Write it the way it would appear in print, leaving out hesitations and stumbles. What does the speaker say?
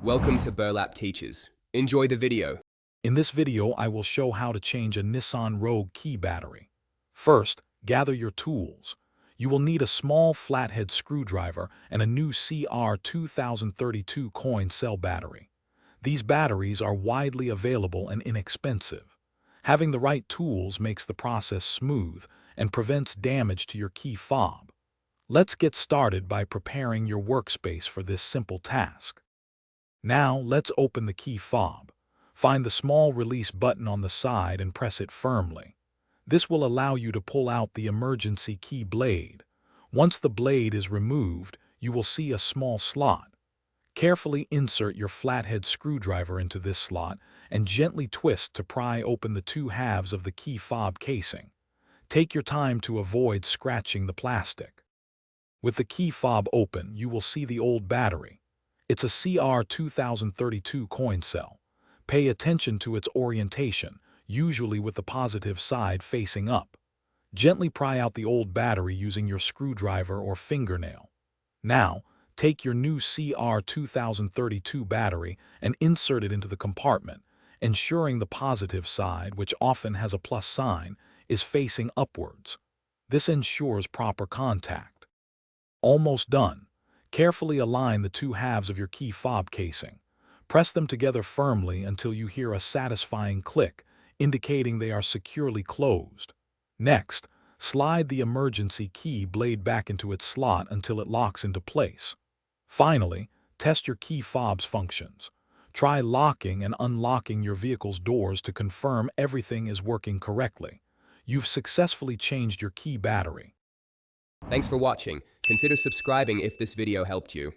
Welcome to Burlap Teachers. Enjoy the video. In this video, I will show how to change a Nissan Rogue key battery. First, gather your tools. You will need a small flathead screwdriver and a new CR2032 coin cell battery. These batteries are widely available and inexpensive. Having the right tools makes the process smooth and prevents damage to your key fob. Let's get started by preparing your workspace for this simple task. Now, let's open the key fob. Find the small release button on the side and press it firmly. This will allow you to pull out the emergency key blade. Once the blade is removed, you will see a small slot. Carefully insert your flathead screwdriver into this slot and gently twist to pry open the two halves of the key fob casing. Take your time to avoid scratching the plastic. With the key fob open, you will see the old battery. It's a CR2032 coin cell. Pay attention to its orientation, usually with the positive side facing up. Gently pry out the old battery using your screwdriver or fingernail. Now, take your new CR2032 battery and insert it into the compartment, ensuring the positive side, which often has a plus sign, is facing upwards. This ensures proper contact. Almost done. Carefully align the two halves of your key fob casing. Press them together firmly until you hear a satisfying click, indicating they are securely closed. Next, slide the emergency key blade back into its slot until it locks into place. Finally, test your key fob's functions. Try locking and unlocking your vehicle's doors to confirm everything is working correctly. You've successfully changed your key battery. Thanks for watching. Consider subscribing if this video helped you.